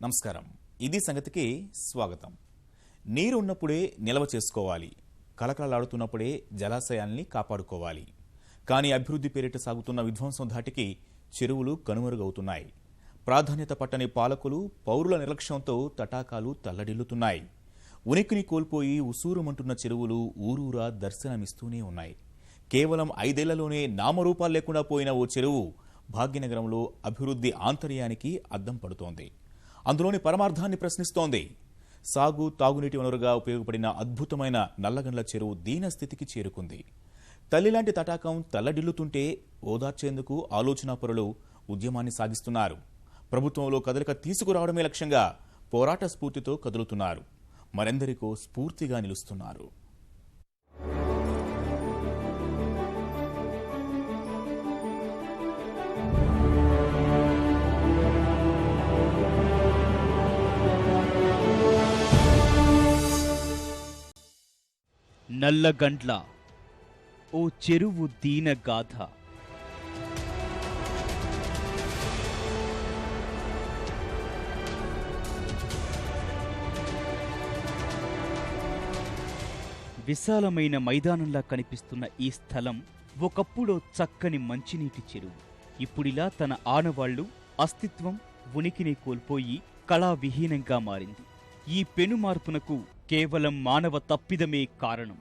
నమస్కారం. ఇది సంగతికి స్వాగతం. నీరు ఉన్నప్పుడే నిల్వ చేసుకోవాలి, కలకలలాడుతున్నప్పుడే జలాశయాల్ని కాపాడుకోవాలి. కానీ అభివృద్ధి పేరిట సాగుతున్న విధ్వంసం ధాటికి చెరువులు కనుమరుగవుతున్నాయి. ప్రాధాన్యత పట్టని పాలకులు, పౌరుల నిర్లక్ష్యంతో తటాకాలు తల్లడిల్లుతున్నాయి. ఉనికిని కోల్పోయి ఉసూరుమంటున్న చెరువులు ఊరూరా దర్శనమిస్తూనే ఉన్నాయి. కేవలం 5 ఏళ్లలోనే నామరూపాలు లేకుండా పోయిన ఓ చెరువు భాగ్యనగరంలో అభివృద్ధి ఆంతర్యానికి అద్దం పడుతోంది. అందులోని పరమార్థాన్ని ప్రశ్నిస్తోంది. సాగు, తాగునీటి వనరుగా ఉపయోగపడిన అద్భుతమైన నల్లగండ్ల చెరువు దీనస్థితికి చేరుకుంది. తల్లిలాంటి తటాకం తల్లడిల్లుతుంటే ఓదార్చేందుకు ఆలోచనాపరులు ఉద్యమాన్ని సాగిస్తున్నారు. ప్రభుత్వంలో కదలిక తీసుకురావడమే లక్ష్యంగా పోరాట స్ఫూర్తితో కదులుతున్నారు. మరెందరికో స్ఫూర్తిగా నిలుస్తున్నారు. నల్లగండ్ల ఓ చెరువు దీనగాథ. విశాలమైన మైదానంలా కనిపిస్తున్న ఈ స్థలం ఒకప్పుడు చక్కని మంచినీటి చెరువు. ఇప్పుడిలా తన ఆనవాళ్లు, అస్తిత్వం, ఉనికిని కోల్పోయి కళావిహీనంగా మారింది. ఈ పెనుమార్పునకు కేవలం మానవ తప్పిదమే కారణం.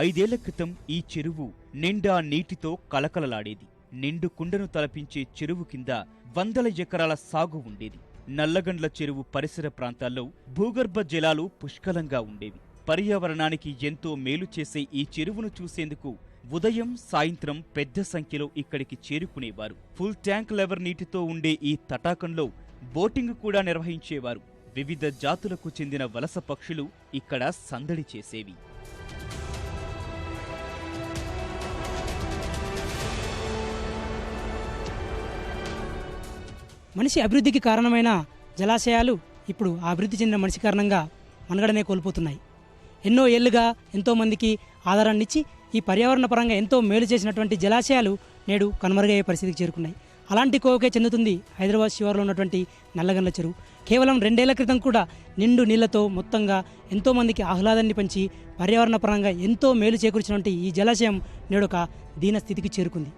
5 ఏళ్ల క్రితం ఈ చెరువు నిండా నీటితో కలకలలాడేది. నిండు కుండను తలపించే చెరువు కింద 100 ఎకరాల సాగు ఉండేది. నల్లగండ్ల చెరువు పరిసర ప్రాంతాల్లో భూగర్భ జలాలు పుష్కలంగా ఉండేవి. పర్యావరణానికి ఎంతో మేలు చేసే ఈ చెరువును చూసేందుకు ఉదయం, సాయంత్రం పెద్ద సంఖ్యలో ఇక్కడికి చేరుకునేవారు. ఫుల్ ట్యాంక్ లెవర్ నీటితో ఉండే ఈ తటాకంలో బోటింగ్ కూడా నిర్వహించేవారు. వివిధ జాతులకు చెందిన వలస పక్షులు ఇక్కడ సందడి చేసేవి. మనిషి అభివృద్ధికి కారణమైన జలాశయాలు ఇప్పుడు ఆ అభివృద్ధి చెందిన మనిషి కారణంగా మనుగడనే కోల్పోతున్నాయి. ఎన్నో ఏళ్లుగా ఎంతోమందికి ఆధారాన్నిచ్చి ఈ పర్యావరణ పరంగా ఎంతో మేలు చేసినటువంటి జలాశయాలు నేడు కనుమరుగయ్యే పరిస్థితికి చేరుకున్నాయి. అలాంటి కోవకే చెందుతుంది హైదరాబాద్ శివారులో ఉన్నటువంటి నల్లగండ్ల చెరువు. కేవలం 2 ఏళ్ల క్రితం కూడా నిండు నీళ్లతో మొత్తంగా ఎంతోమందికి ఆహ్లాదాన్ని పంచి పర్యావరణ పరంగా ఎంతో మేలు చేకూర్చినటువంటి ఈ జలాశయం నేడు ఒక దీన స్థితికి చేరుకుంది.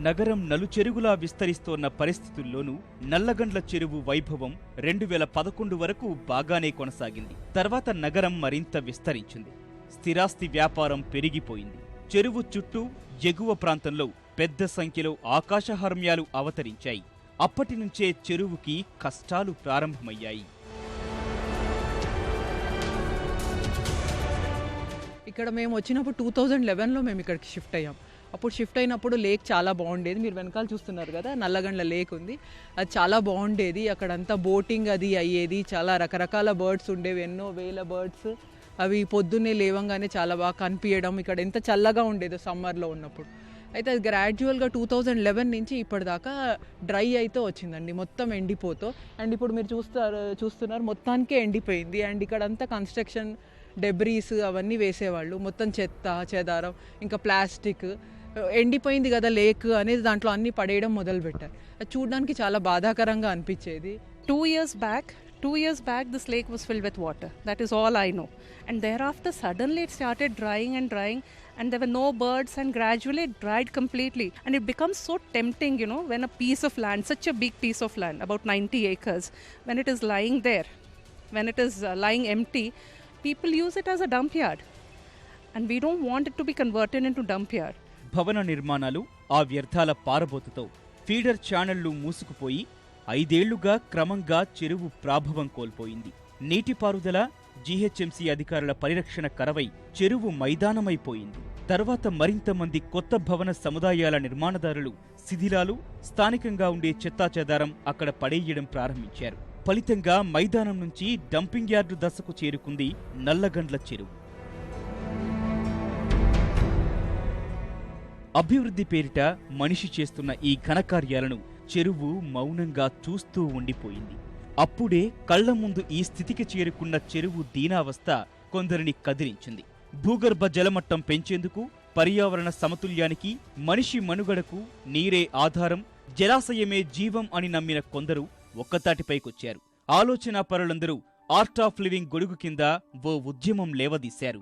నగరం నలుచెరుగులా విస్తరిస్తోన్న పరిస్థితుల్లోనూ నల్లగండ్ల చెరువు వైభవం 2011 వరకు బాగానే కొనసాగింది. తర్వాత నగరం మరింత విస్తరించింది. స్థిరాస్తి వ్యాపారం పెరిగిపోయింది. చెరువు చుట్టూ ఎగువ ప్రాంతంలో పెద్ద సంఖ్యలో ఆకాశహర్మ్యాలు అవతరించాయి. అప్పటి నుంచే చెరువుకి కష్టాలు ప్రారంభమయ్యాయి. ఇక్కడ మేము వచ్చినప్పుడు 2011లో మేము ఇక్కడికి షిఫ్ట్ అయ్యాం. అప్పుడు షిఫ్ట్ అయినప్పుడు లేక్ చాలా బాగుండేది. మీరు వెనకాల చూస్తున్నారు కదా, నల్లగండ్ల లేక్ ఉంది. అది చాలా బాగుండేది. అక్కడంతా బోటింగ్ అది అయ్యేది. చాలా రకరకాల బర్డ్స్ ఉండేవి, ఎన్నో వేల బర్డ్స్. అవి పొద్దున్నే లేవంగానే చాలా బాగా కనిపించడం. ఇక్కడ ఎంత చల్లగా ఉండేదో సమ్మర్లో ఉన్నప్పుడు. అయితే అది గ్రాడ్యువల్గా 2011 నుంచి ఇప్పటిదాకా డ్రై అయితే వచ్చిందండి, మొత్తం ఎండిపోతూ. అండ్ ఇప్పుడు మీరు చూస్తున్నారు మొత్తానికే ఎండిపోయింది. అండ్ ఇక్కడంతా కన్స్ట్రక్షన్ డెబ్రీస్ అవన్నీ వేసేవాళ్ళు. మొత్తం చెత్త చెదారం, ఇంకా ప్లాస్టిక్. ఎండిపోయింది కదా లేక్ అనేది, దాంట్లో అన్నీ పడేయడం మొదలుపెట్టారు. అది చూడడానికి చాలా బాధాకరంగా అనిపించేది. 2 years back this lake was filled with water. That is all I know. And thereafter suddenly it started drying and there were no birds, and gradually it dried completely. And it becomes so tempting, when a piece of land, such a big piece of land, about 90 acres, when it is lying there, when it is lying empty, people use it as a dump yard. And we don't want it to be converted into dump yard. భవన నిర్మాణాలు, ఆ వ్యర్థాల పారబోతుతో feeder ఛానళ్లు మూసుకుపోయి 5 ఏళ్లుగా క్రమంగా చెరువు ప్రాభవం కోల్పోయింది. నీటిపారుదల, GHMC అధికారుల పరిరక్షణ కరవై చెరువు మైదానమైపోయింది. తర్వాత మరింత మంది కొత్త భవన సముదాయాల నిర్మాణదారులు శిథిలాలు, స్థానికంగా ఉండే చెత్తాచెదారం అక్కడ పడేయడం ప్రారంభించారు. ఫలితంగా మైదానం నుంచి డంపింగ్ యార్డు దశకు చేరుకుంది నల్లగండ్ల చెరువు. అభివృద్ధి పేరిట మనిషి చేస్తున్న ఈ ఘనకార్యాలను చెరువు మౌనంగా చూస్తూ ఉండిపోయింది. అప్పుడే కళ్ల ముందు ఈ స్థితికి చేరుకున్న చెరువు దీనావస్థ కొందరిని కదిలించింది. భూగర్భ జలమట్టం పెంచేందుకు పర్యావరణ సమతుల్యానికి, మనిషి మనుగడకు నీరే ఆధారం, జలాశయమే జీవం అని నమ్మిన కొందరు ఒక్కతాటిపైకొచ్చారు. ఆలోచనా పరులందరూ ఆర్ట్ ఆఫ్ లివింగ్ గొడుగు కింద ఓ ఉద్యమం లేవదీశారు.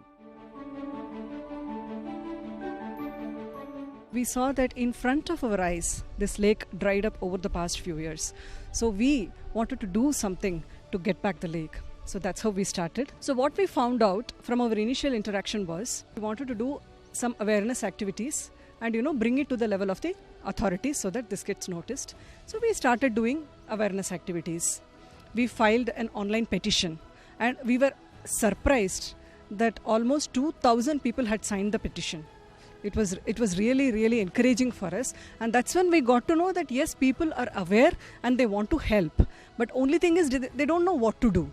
We saw that in front of our eyes, this lake dried up over the past few years. So we wanted to do something to get back the lake. So that's how we started. So what we found out from our initial interaction was we wanted to do some awareness activities and bring it to the level of the authorities so that this gets noticed. So we started doing awareness activities. We filed an online petition and we were surprised that almost 2,000 people had signed the petition. It was really encouraging for us, and that's when we got to know that yes, people are aware and they want to help, but only thing is they don't know what to do.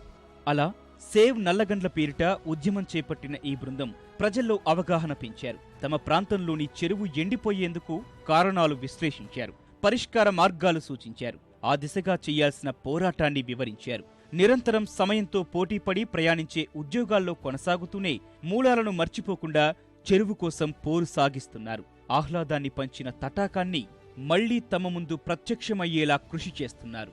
అలా save Nallagandla పేరిట ఉద్యమం చేపట్టిన ఈ బృందం ప్రజల్లో అవగాహన పెంచారు. తమ ప్రాంతంలోని చెరువు ఎండిపోయేందుకు కారణాలు విశ్లేషించారు, పరిష్కార మార్గాలు సూచించారు, ఆ దిశగా చేయాల్సిన పోరాటాన్ని వివరించారు. నిరంతరం సమయంతో పోటీపడి ప్రయాణించే ఉద్యోగాల్లో కొనసాగుతూనే మూలాలను మర్చిపోకుండా చెరువు కోసం పోరు సాగిస్తున్నారు. ఆహ్లాదాన్ని పంచిన తటాకాన్ని మళ్లీ తమ ముందు ప్రత్యక్షమయ్యేలా కృషి చేస్తున్నారు.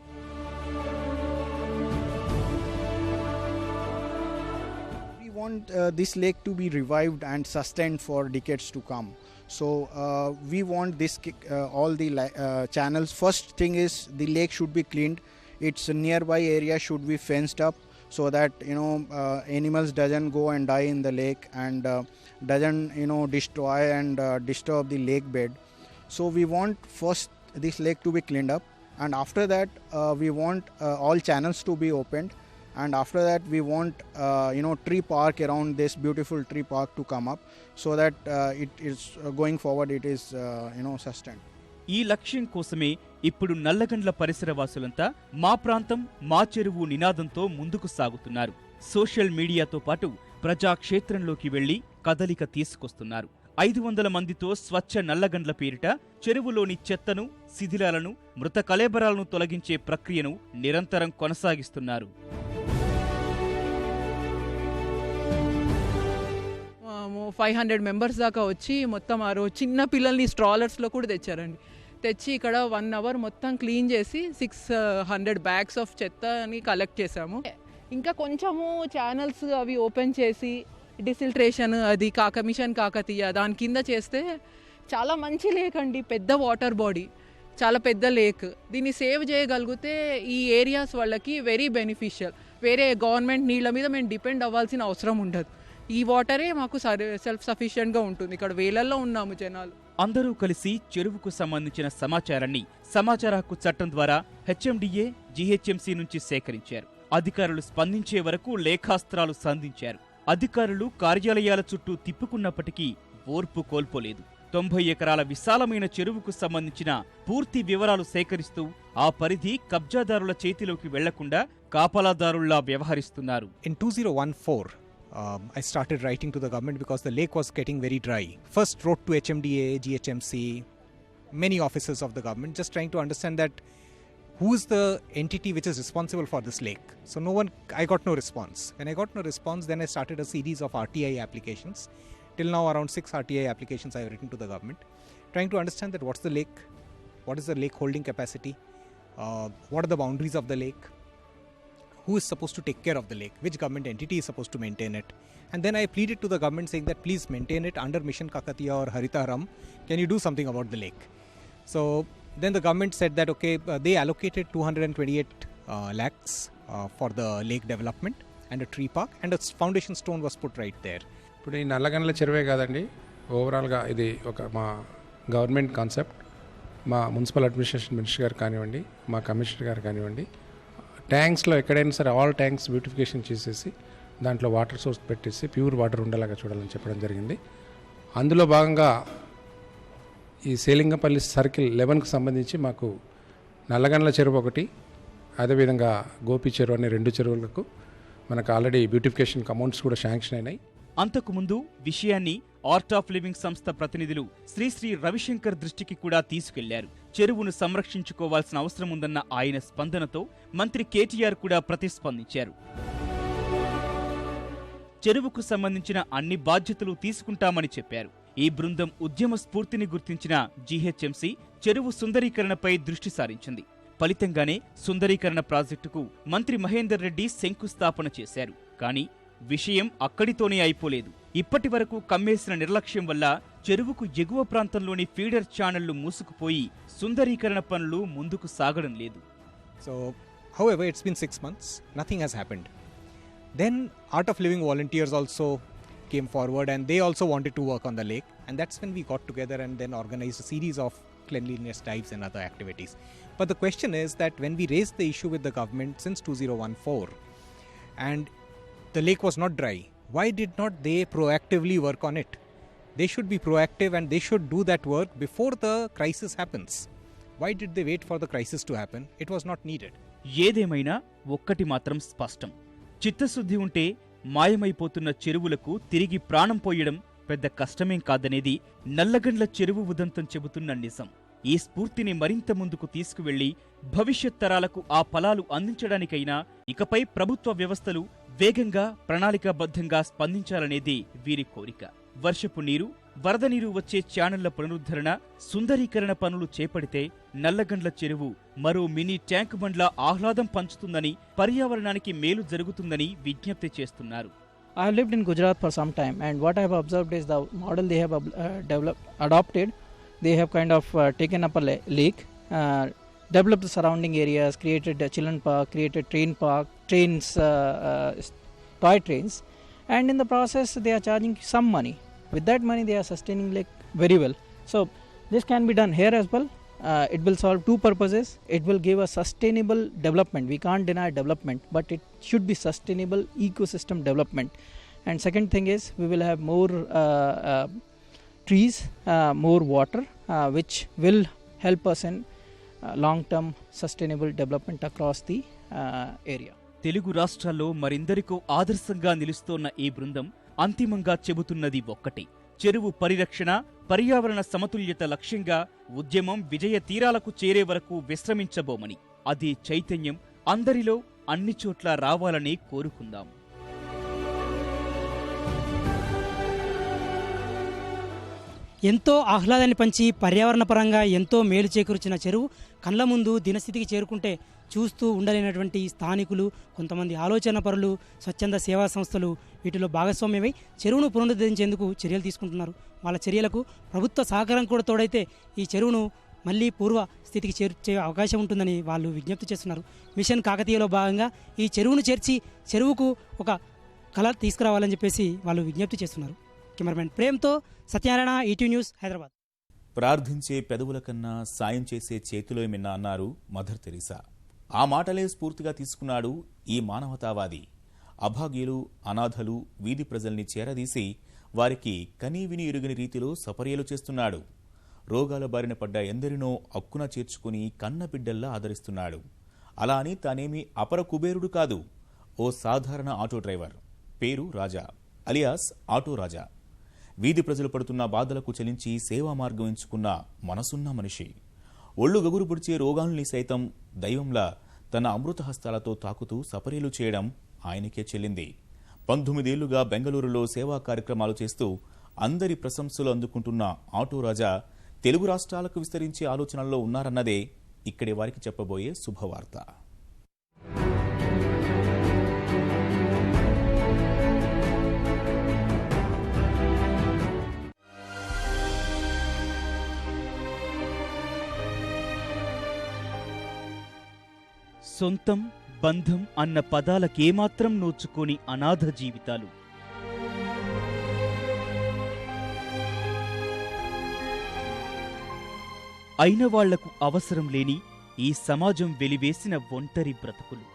We want this lake to be revived and sustained for decades to come. So we want this all the channels. First thing is the lake should be cleaned. Its nearby area should be fenced up, so that animals doesn't go and die in the lake and doesn't destroy and disturb the lake bed. So we want first this lake to be cleaned up, and after that we want all channels to be opened, and after that we want tree park around this beautiful tree park to come up, so that it is going forward it is sustained. ఈ లక్ష్యం కోసమే ఇప్పుడు నల్లగండ్ల పరిసరవాసులంతా మా ప్రాంతం మా చెరువు నినాదంతో ముందుకు సాగుతున్నారు. సోషల్ మీడియాతో పాటు ప్రజాక్షేత్రంలోకి వెళ్లి కదలిక తీసుకొస్తున్నారు. 500 మందితో స్వచ్ఛ నల్లగండ్ల పేరిట చెరువులోని చెత్తను, శిథిలాలను, మృత కళేబరాలను తొలగించే ప్రక్రియను నిరంతరం కొనసాగిస్తున్నారు. 500 మెంబర్స్ దాకా వచ్చి మొత్తం ఆ రోజు చిన్న పిల్లల్ని స్ట్రాలర్స్లో కూడా తెచ్చారండి. తెచ్చి ఇక్కడ 1 అవర్ మొత్తం క్లీన్ చేసి 600 బ్యాగ్స్ ఆఫ్ చెత్తని కలెక్ట్ చేసాము. ఇంకా కొంచెము ఛానల్స్ అవి ఓపెన్ చేసి డిసిల్ట్రేషన్ అది మిషన్ కాకతీయ దాని కింద చేస్తే చాలా మంచి లేక్ అండి, పెద్ద వాటర్ బాడీ, చాలా పెద్ద లేక్. దీన్ని సేవ్ చేయగలిగితే ఈ ఏరియాస్ వాళ్ళకి వెరీ బెనిఫిషియల్. వేరే గవర్నమెంట్ నీళ్ళ మీద మేము డిపెండ్ అవ్వాల్సిన అవసరం ఉండదు. ఈ వాటరే మాకు సెల్ఫ్ సఫిషియెంట్గా ఉంటుంది. ఇక్కడ వేలల్లో ఉన్నాము జనాలు. అందరూ కలిసి చెరువుకు సంబంధించిన సమాచారాన్ని సమాచార హక్కు చట్టం ద్వారా హెచ్ఎండిఏ, జీహెచ్ఎంసీ నుంచి సేకరించారు. అధికారులు స్పందించే వరకు లేఖాస్త్రాలు సంధించారు. అధికారులు కార్యాలయాల చుట్టూ తిప్పుకున్నప్పటికీ ఓర్పు కోల్పోలేదు. 90 ఎకరాల విశాలమైన చెరువుకు సంబంధించిన పూర్తి వివరాలు సేకరిస్తూ ఆ పరిధి కబ్జాదారుల చేతిలోకి వెళ్లకుండా కాపలాదారుల్లా వ్యవహరిస్తున్నారు. In 2014, I started writing to the government because the lake was getting very dry. First wrote to HMDA, GHMC, many officers of the government, just trying to understand that who is the entity which is responsible for this lake. So I got no response. When I got no response, then I started a series of RTI applications. Till now around 6 RTI applications I have written to the government, trying to understand that what's the lake, what is the lake holding capacity, what are the boundaries of the lake, who is supposed to take care of the lake, which government entity is supposed to maintain it. And then I pleaded to the government saying that please maintain it under Mission Kakatiya or Haritaram. Can you do something about the lake? So then the government said that okay, they allocated 228 lakhs for the lake development and a tree park, and a foundation stone was put right there. ఇప్పుడు ఈ నల్లగండ్ల చెరువే కాదండి, ఓవరాల్గా ఇది ఒక మా government concept. మా municipal administration minister గారు కానివ్వండి, మా కమిషనర్ గారు కానివ్వండి, ట్యాంక్స్లో ఎక్కడైనా సరే ఆల్ ట్యాంక్స్ బ్యూటిఫికేషన్ చేసేసి దాంట్లో వాటర్ సోర్స్ పెట్టేసి ప్యూర్ వాటర్ ఉండేలాగా చూడాలని చెప్పడం జరిగింది. అందులో భాగంగా ఈ సేలింగపల్లి సర్కిల్ 11కి సంబంధించి మాకు నల్లగండ్ల చెరువు ఒకటి, అదేవిధంగా గోపి చెరువు అనే 2 చెరువులకు మనకు ఆల్రెడీ బ్యూటిఫికేషన్ అమౌంట్స్ కూడా శాంక్షన్ అయినాయి. అంతకుముందు విషయాన్ని ఆర్ట్ ఆఫ్ లివింగ్ సంస్థ ప్రతినిధులు శ్రీ రవిశంకర్ దృష్టికి కూడా తీసుకెళ్లారు. చెరువును సంరక్షించుకోవాల్సిన అవసరం ఉందన్న ఆయన స్పందనతో మంత్రి కేటీఆర్ కూడా ప్రతిస్పందించారు. చెరువుకు సంబంధించిన అన్ని బాధ్యతలు తీసుకుంటామని చెప్పారు. ఈ బృందం ఉద్యమ స్ఫూర్తిని గుర్తించిన జీహెచ్ఎంసీ చెరువు సుందరీకరణపై దృష్టి సారించింది. ఫలితంగానే సుందరీకరణ ప్రాజెక్టుకు మంత్రి మహేందర్ రెడ్డి శంకుస్థాపన చేశారు. కానీ విషయం అక్కడితోనే అయిపోలేదు. ఇప్పటి వరకు కమ్మేసిన నిర్లక్ష్యం వల్ల చెరువుకు ఎగువ ప్రాంతంలోని ఫీడర్ ఛానళ్లు మూసుకుపోయి సుందరీకరణ పనులు ముందుకు సాగడం లేదు. So, however, it's been 6 months, nothing has happened. Then Art of Living volunteers also came forward and they also wanted to work on the lake, and that's when we got together and then organized a series of cleanliness drives and other activities. But the question is that when we raised the issue with the government since 2014 and the lake was not dry, why did not they proactively work on it? They should be proactive and they should do that work before the crisis happens. Why did they wait for the crisis to happen? It was not needed. ఏదేమైనా ఒక్కటి మాత్రం స్పష్టం. చిత్తశుద్ధి ఉంటే మాయమైపోతున్న చెరువులకు తిరిగి ప్రాణం పోయడం పెద్ద కష్టమేం కాదనేది నల్లగండ్ల చెరువు ఉదంతం చెబుతున్న నిజం. ఈ స్ఫూర్తిని మరింత ముందుకు తీసుకువెళ్లి భవిష్యత్ తరాలకు ఆ ఫలాలు అందించడానికైనా ఇకపై ప్రభుత్వ వ్యవస్థలు వేగంగా ప్రణాళికాబద్ధంగా స్పందించాలనేది వీరి కోరిక. వర్షపు నీరు, వరద నీరు వచ్చే ఛానళ్ల పునరుద్ధరణ, సుందరీకరణ పనులు చేపడితే నల్లగండ్ల చెరువు మరో మినీ ట్యాంక్ బండ్ల ఆహ్లాదం పంచుతుందని, పర్యావరణానికి మేలు జరుగుతుందని విజ్ఞప్తి చేస్తున్నారు. I have lived in Gujarat for some time, and what I have observed is the model they have adopted. They have kind of taken up a lake, developed the surrounding areas, created a children park, created trains, toy trains, and in the process they are charging some money. With that money they are sustaining lake very well. So this can be done here as well. It will solve two purposes. It will give a sustainable development. We can't deny development, but it should be sustainable ecosystem development. And second thing is we will have more trees, more water, which will help us in long-term sustainable development across the area. Telugu రాష్ట్రాల్లో మరిందరికో ఆదర్శంగా నిలుస్తోన్న ఈ బృందం అంతిమంగా చెబుతున్నది ఒక్కటే: చెరువు పరిరక్షణ, పర్యావరణ సమతుల్యత లక్ష్యంగా ఉద్యమం విజయ తీరాలకు చేరే వరకు విశ్రమించబోమని. అదే చైతన్యం అందరిలో అన్ని చోట్ల రావాలని కోరుకుందాం. ఎంతో ఆహ్లాదాన్ని పంచి పర్యావరణ పరంగా ఎంతో మేలు చేకూర్చిన చెరువు కళ్ళ ముందు దినస్థితికి చేరుకుంటే చూస్తూ ఉండలేనటువంటి స్థానికులు, కొంతమంది ఆలోచన పరులు, స్వచ్ఛంద సేవా సంస్థలు వీటిలో భాగస్వామ్యమై చెరువును పునరుద్ధరించేందుకు చర్యలు తీసుకుంటున్నారు. వాళ్ళ చర్యలకు ప్రభుత్వ సహకారం కూడా తోడైతే ఈ చెరువును మళ్ళీ పూర్వ స్థితికి చేర్చే అవకాశం ఉంటుందని వాళ్ళు విజ్ఞప్తి చేస్తున్నారు. మిషన్ కాకతీయలో భాగంగా ఈ చెరువును చేర్చి చెరువుకు ఒక కళ తీసుకురావాలని చెప్పేసి వాళ్ళు విజ్ఞప్తి చేస్తున్నారు. కెమెరామెన్ ప్రేమ్తో సత్యనారాయణ, ఈటీవీ న్యూస్, హైదరాబాద్. ప్రార్థించే పెదవుల కన్నా సాయం చేసే చేతిలో మిన్న అన్నారు మదర్ తెరీసా. ఆ మాటలే స్ఫూర్తిగా తీసుకున్నాడు ఈ మానవతావాది. అభాగ్యులు, అనాథలు, వీధి ప్రజల్ని చేరదీసి వారికి కనీవిని ఎరుగని రీతిలో సపర్యలు చేస్తున్నాడు. రోగాల బారిన పడ్డ ఎందరినో అక్కున చేర్చుకుని కన్న బిడ్డల్లా ఆదరిస్తున్నాడు. అలా అని తానేమీ అపర కుబేరుడు కాదు. ఓ సాధారణ ఆటో డ్రైవర్. పేరు రాజా, అలియాస్ ఆటో రాజా. వీధి ప్రజలు పడుతున్న బాధలకు చలించి సేవా మార్గం ఎంచుకున్న మనసున్న మనిషి. ఒళ్ళు గగురు పొడిచే రోగాల్ని సైతం దైవంలా తన అమృత హస్తాలతో తాకుతూ సపర్యలు చేయడం ఆయనకే చెల్లింది. 19 ఏళ్లుగా బెంగళూరులో సేవా కార్యక్రమాలు చేస్తూ అందరి ప్రశంసలు అందుకుంటున్న ఆటో రాజా తెలుగు రాష్ట్రాలకు విస్తరించే ఆలోచనల్లో ఉన్నారన్నదే ఇక్కడి వారికి చెప్పబోయే శుభవార్త. సొంతం, బంధం అన్న పదాలకేమాత్రం నోచుకోని అనాథ జీవితాలు. అయిన వాళ్లకు అవసరం లేని ఈ సమాజం వెలివేసిన ఒంటరి బ్రతుకులు.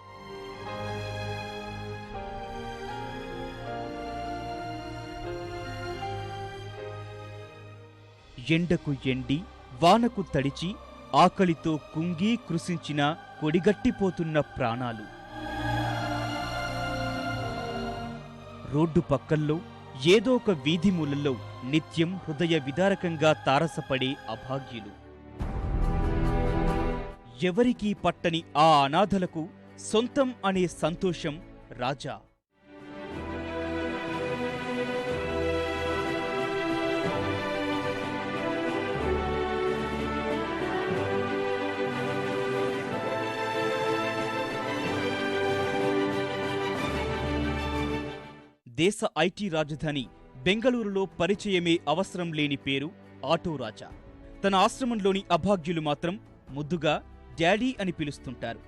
ఎండకు ఎండి, వానకు తడిచి, ఆకలితో కుంగి కృశించిన కొడిగట్టిపోతున్న ప్రాణాలు. రోడ్డు పక్కల్లో, ఏదో ఒక వీధి మూలల్లో నిత్యం హృదయ విదారకంగా తారసపడే అభాగ్యులు. ఎవరికీ పట్టని ఆ అనాథలకు సొంతం అనే సంతోషం రాజా. దేశ ఐటీ రాజధాని బెంగళూరులో పరిచయమే అవసరం లేని పేరు ఆటో రాజా. తన ఆశ్రమంలోని అభాగ్యులు మాత్రం ముద్దుగా డాడీ అని పిలుస్తుంటారు.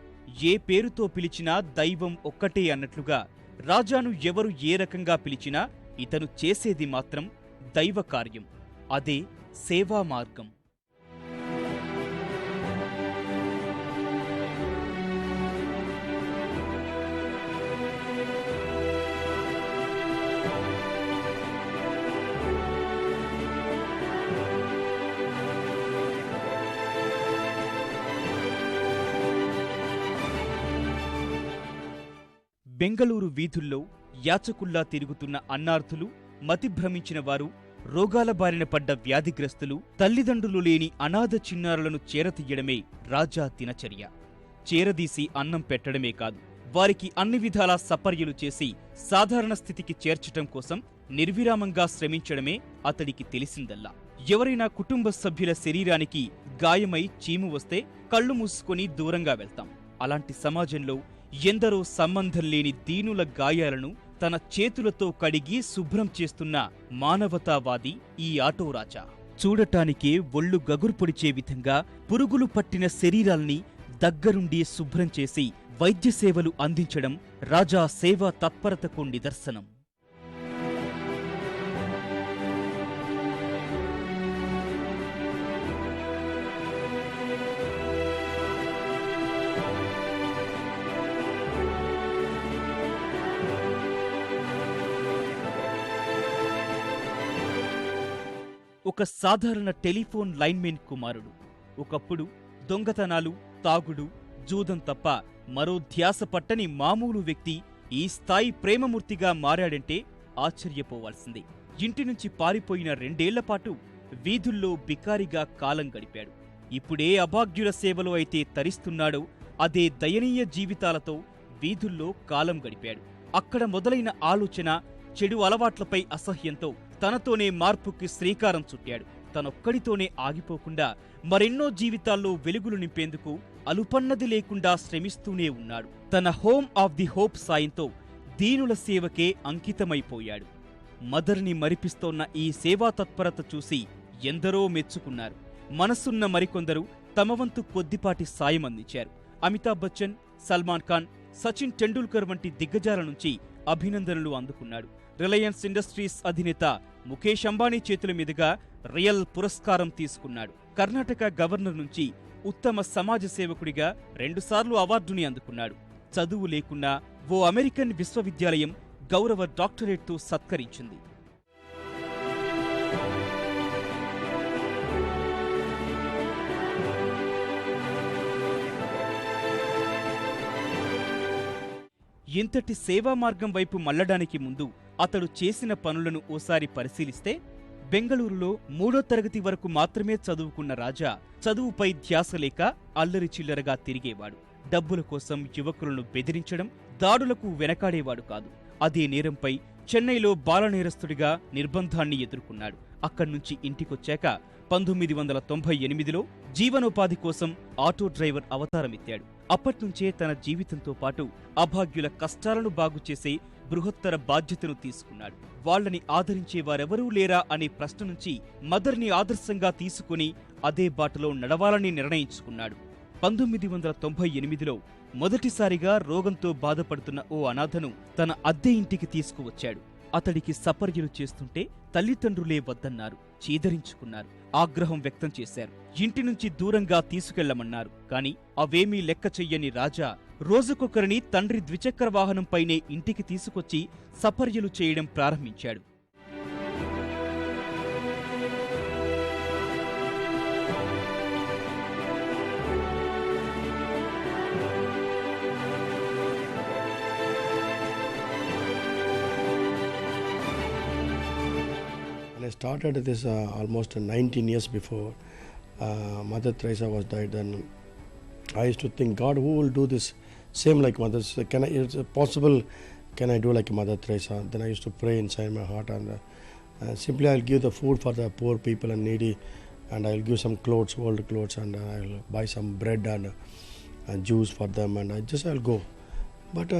ఏ పేరుతో పిలిచినా దైవం ఒక్కటే అన్నట్లుగా రాజాను ఎవరు ఏ రకంగా పిలిచినా ఇతను చేసేది మాత్రం దైవ కార్యం. అదే సేవా మార్గం. బెంగళూరు వీధుల్లో యాచకుల్లా తిరుగుతున్న అన్నార్థులు, మతిభ్రమించిన వారు, రోగాల బారిన పడ్డ వ్యాధిగ్రస్తులు, తల్లిదండ్రులు లేని అనాథ చిన్నారులను చేరతీయడమే రాజా దినచర్య. చేరదీసి అన్నం పెట్టడమే కాదు, వారికి అన్ని విధాలా సపర్యలు చేసి సాధారణ స్థితికి చేర్చటం కోసం నిర్విరామంగా శ్రమించడమే అతడికి తెలిసిందల్లా. ఎవరైనా కుటుంబ సభ్యుల శరీరానికి గాయమై చీము వస్తే కళ్ళు మూసుకొని దూరంగా వెళ్తాం. అలాంటి సమాజంలో ఎందరో సంబంధం లేని దీనుల గాయాలను తన చేతులతో కడిగి శుభ్రం చేస్తున్న మానవతావాది ఈ ఆటో రాజా. చూడటానికే ఒళ్ళు గగురు పొడిచే విధంగా పురుగులు పట్టిన శరీరాల్ని దగ్గరుండి శుభ్రం చేసి వైద్య సేవలు అందించడం రాజా సేవా తత్పరతకు నిదర్శనం. ఒక సాధారణ టెలిఫోన్ లైన్మెన్ కుమారుడు. ఒకప్పుడు దొంగతనాలు, తాగుడు, జూదం తప్ప మరో ధ్యాస పట్టని మామూలు వ్యక్తి ఈ స్థాయి ప్రేమమూర్తిగా మారాడంటే ఆశ్చర్యపోవాల్సిందే. ఇంటి నుంచి పారిపోయిన 2 ఏళ్లపాటు వీధుల్లో బికారిగా కాలం గడిపాడు. ఇప్పుడే అభాగ్యుల సేవలో అయితే తరిస్తున్నాడో అదే దయనీయ జీవితాలతో వీధుల్లో కాలం గడిపాడు. అక్కడ మొదలైన ఆలోచన, చెడు అలవాట్లపై అసహ్యంతో తనతోనే మార్పుకి శ్రీకారం చుట్టాడు. తనొక్కడితోనే ఆగిపోకుండా మరెన్నో జీవితాల్లో వెలుగులు నింపేందుకు అలుపన్నది లేకుండా శ్రమిస్తూనే ఉన్నాడు. తన హోమ్ ఆఫ్ ది హోప్ సాయంతో దీనుల సేవకే అంకితమైపోయాడు. మదర్ని మరిపిస్తోన్న ఈ సేవా తత్పరత చూసి ఎందరో మెచ్చుకున్నారు. మనసున్న మరికొందరు తమ వంతు కొద్దిపాటి సాయం అందించారు. అమితాబ్ బచ్చన్, సల్మాన్ ఖాన్, సచిన్ టెండూల్కర్ వంటి దిగ్గజాల నుంచి అభినందనలు అందుకున్నాడు. రిలయన్స్ ఇండస్ట్రీస్ అధినేత ముఖేష్ అంబానీ చేతుల మీదుగా రియల్ పురస్కారం తీసుకున్నాడు. కర్ణాటక గవర్నర్ నుంచి ఉత్తమ సమాజ సేవకుడిగా 2 సార్లు అవార్డుని అందుకున్నాడు. చదువు లేకున్నా ఓ అమెరికన్ విశ్వవిద్యాలయం గౌరవ డాక్టరేట్తో సత్కరించింది. ఇంతటి సేవా మార్గం వైపు మళ్లడానికి ముందు అతడు చేసిన పనులను ఓసారి పరిశీలిస్తే, బెంగళూరులో 3వ తరగతి వరకు మాత్రమే చదువుకున్న రాజా చదువుపై ధ్యాస లేక అల్లరి చిల్లరగా తిరిగేవాడు. డబ్బుల కోసం యువకులను బెదిరించడం, దాడులకు వెనకాడేవాడు కాదు. అదే నేరంపై చెన్నైలో బాలనేరస్తుడిగా నిర్బంధాన్ని ఎదుర్కొన్నాడు. అక్కడ్నుంచి ఇంటికొచ్చాక 1998లో జీవనోపాధి కోసం ఆటో డ్రైవర్ అవతారమెత్తాడు. అప్పట్నుంచే తన జీవితంతో పాటు అభాగ్యుల కష్టాలను బాగుచేసే బృహత్తర బాధ్యతను తీసుకున్నాడు. వాళ్లని ఆదరించే వారెవరూ లేరా అనే ప్రశ్న నుంచి మదర్ని ఆదర్శంగా తీసుకుని అదే బాటలో నడవాలని నిర్ణయించుకున్నాడు. 1998లో మొదటిసారిగా రోగంతో బాధపడుతున్న ఓ అనాథను తన అద్దె ఇంటికి తీసుకువచ్చాడు. అతడికి సపర్యలు చేస్తుంటే తల్లిదండ్రులే వద్దన్నారు, చీదరించుకున్నారు, ఆగ్రహం వ్యక్తం చేశారు. ఇంటి నుంచి దూరంగా తీసుకెళ్లమన్నారు. కాని అవేమీ లెక్క చెయ్యని రాజా రోజుకొకరిని తండ్రి ద్విచక్ర వాహనంపైనే ఇంటికి తీసుకొచ్చి సపర్యలు చేయడం ప్రారంభించాడు. I started this almost 19 years before Mother Teresa was died. Then I used to think, God, who will do this same like Mother? Can I? Is it possible? Can I do like Mother Teresa? Then I used to pray inside my heart, and simply I'll give the food for the poor people and needy, and I'll give some clothes, old clothes, and I'll buy some bread and juice for them, and I'll go. But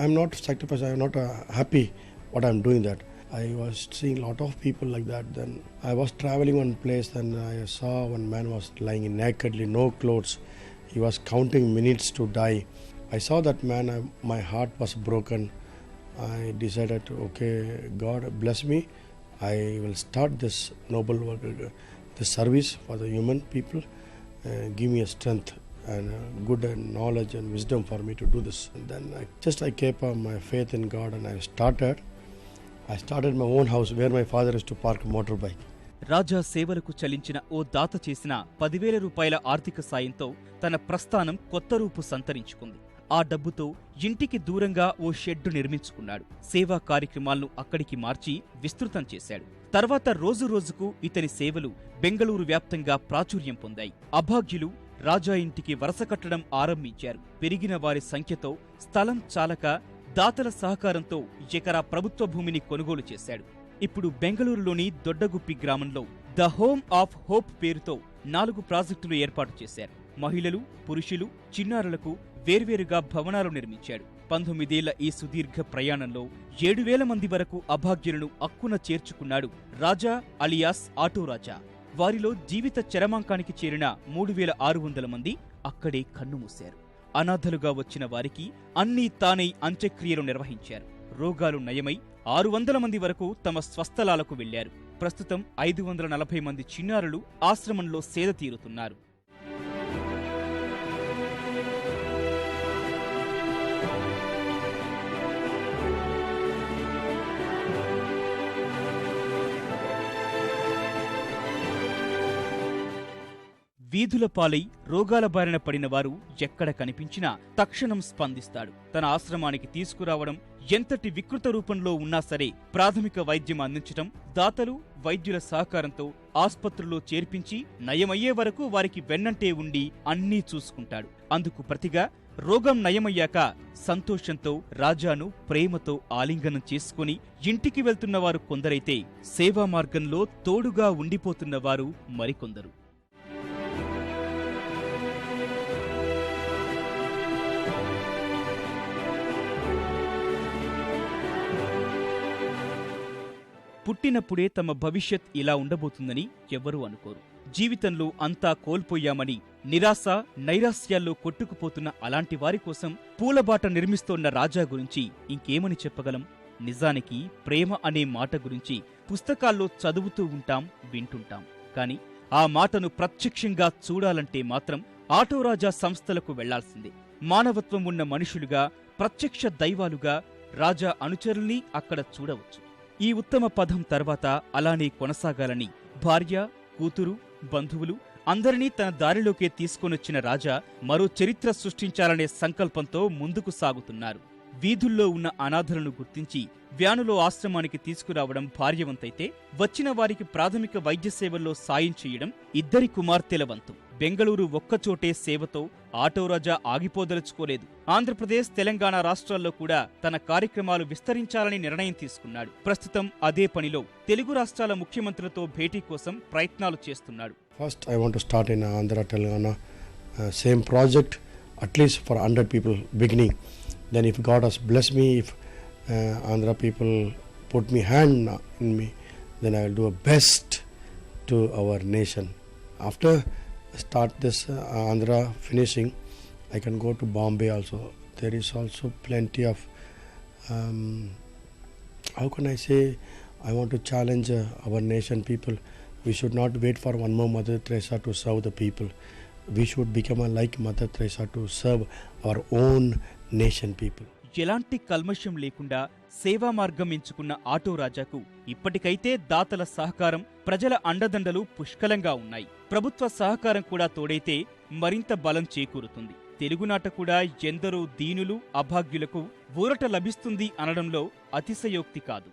I'm not sacrificed. I'm not happy what I'm doing that. I was seeing a lot of people like that. Then I was traveling one place, and I saw one man was lying nakedly, no clothes. He was counting minutes to die. I saw that man, my heart was broken. I decided, okay, God bless me. I will start this noble work, this service for the human people. Give me a strength and good knowledge and wisdom for me to do this. And then I kept my faith in God, and I started my own house where my father used to park motorbike. రాజా సేవలకు చలించిన ఓ దాత చేసిన 10,000 రూపాయల ఆర్థిక సాయంతో తన ప్రస్థానం కొత్త రూపు సంతరించుకుంది. ఆ డబ్బుతో ఇంటికి దూరంగా ఓ షెడ్డు నిర్మించుకున్నాడు. సేవా కార్యక్రమాలను అక్కడికి మార్చి విస్తృతం చేశాడు. తర్వాత రోజురోజుకు ఇతని సేవలు బెంగళూరు వ్యాప్తంగా ప్రాచుర్యం పొందాయి. అభాగ్యులు రాజా ఇంటికి వరస కట్టడం ఆరంభించారు. పెరిగిన వారి సంఖ్యతో స్థలం చాలక దాతల సహకారంతో ఎకరా ప్రభుత్వ భూమిని కొనుగోలు చేశాడు. ఇప్పుడు బెంగళూరులోని దొడ్డగుప్పి గ్రామంలో ద హోమ్ ఆఫ్ హోప్ పేరుతో 4 ప్రాజెక్టులు ఏర్పాటు చేశారు. మహిళలు, పురుషులు, చిన్నారులకు వేర్వేరుగా భవనాలు నిర్మించాడు. 19 ఏళ్ల ఈ సుదీర్ఘ ప్రయాణంలో 7,000 మంది వరకు అభాగ్యులను అక్కున చేర్చుకున్నాడు రాజా అలియాస్ ఆటో రాజా. వారిలో జీవిత చరమాంకానికి చేరిన 3,600 మంది అక్కడే కన్నుమూశారు. అనాథలుగా వచ్చిన వారికి అన్నీ తానై అంత్యక్రియలు నిర్వహించారు. రోగాలు నయమై 600 మంది వరకు తమ స్వస్థలాలకు వెళ్లారు. ప్రస్తుతం 540 మంది చిన్నారులు ఆశ్రమంలో సేద తీరుతున్నారు. వీధుల పాలై రోగాల బారిన పడిన వారు ఎక్కడ కనిపించినా తక్షణం స్పందిస్తాడు. తన ఆశ్రమానికి తీసుకురావడం ఎంతటి వికృత రూపంలో ఉన్నా సరే ప్రాథమిక వైద్యం అందించటం, దాతలు, వైద్యుల సహకారంతో ఆస్పత్రుల్లో చేర్పించి నయమయ్యే వరకు వారికి వెన్నంటే ఉండి అన్నీ చూసుకుంటాడు. అందుకు ప్రతిగా రోగం నయమయ్యాక సంతోషంతో రాజాను ప్రేమతో ఆలింగనం చేసుకుని ఇంటికి వెళ్తున్నవారు కొందరైతే సేవా మార్గంలో తోడుగా ఉండిపోతున్నవారు మరికొందరు. పుట్టినప్పుడే తమ భవిష్యత్ ఇలా ఉండబోతుందని ఎవ్వరూ అనుకోరు. జీవితంలో అంతా కోల్పోయామని నిరాశ, నైరాశ్యాల్లో కొట్టుకుపోతున్న అలాంటి వారి కోసం పూలబాట నిర్మిస్తోన్న రాజా గురించి ఇంకేమని చెప్పగలం? నిజానికి ప్రేమ అనే మాట గురించి పుస్తకాల్లో చదువుతూ ఉంటాం, వింటుంటాం. కాని ఆ మాటను ప్రత్యక్షంగా చూడాలంటే మాత్రం ఆటోరాజా సంస్థలకు వెళ్లాల్సిందే. మానవత్వం ఉన్న మనుషులుగా, ప్రత్యక్ష దైవాలుగా రాజా అనుచరుల్ని అక్కడ చూడవచ్చు. ఈ ఉత్తమ పదం తర్వాత అలానే కొనసాగాలని భార్య, కూతురు, బంధువులు అందరినీ తన దారిలోకే తీసుకొనొచ్చిన రాజా మరో చరిత్ర సృష్టించాలనే సంకల్పంతో ముందుకు సాగుతున్నారు. వీధుల్లో ఉన్న అనాథలను గుర్తించి వ్యానులో ఆశ్రమానికి తీసుకురావడం భార్యవంతైతే, వచ్చిన వారికి ప్రాథమిక వైద్య సేవల్లో సాయం చేయడం ఇద్దరి కుమార్తెల వంతు. బెంగళూరు ఒక్కచోటే సేవతో ఆటోరాజా ఆగిపోదలుచుకోలేదు. ఆంధ్రప్రదేశ్, తెలంగాణ రాష్ట్రాల్లో కూడా తన కార్యక్రమాలు విస్తరించాలని నిర్ణయం తీసుకున్నాడు. ప్రస్తుతం అదే పనిలో తెలుగు రాష్ట్రాల ముఖ్యమంత్రులతో భేటీ కోసం ప్రయత్నాలు చేస్తున్నాడు. First I want to start in Andhra, Telangana, same project, at least for 100 people beginning. Then if God has blessed me, if Andhra people put me hand in me, then I will do a best to our nation. After start this Andhra finishing, I can go to Bombay also. There is also plenty of how can I say, I want to challenge our nation people. We should not wait for one more Mother Teresa to serve the people. We should become like Mother Teresa to serve our own nation people. ఎలాంటి కల్మషం లేకుండా సేవా మార్గం ఎంచుకున్న ఆటోరాజాకు ఇప్పటికైతే దాతల సహకారం, ప్రజల అండదండలు పుష్కలంగా ఉన్నాయి. ప్రభుత్వ సహకారం కూడా తోడైతే మరింత బలం చేకూరుతుంది. తెలుగునాట కూడా ఎందరో దీనులు, అభాగ్యులకు ఊరట లభిస్తుంది అనడంలో అతిశయోక్తి కాదు.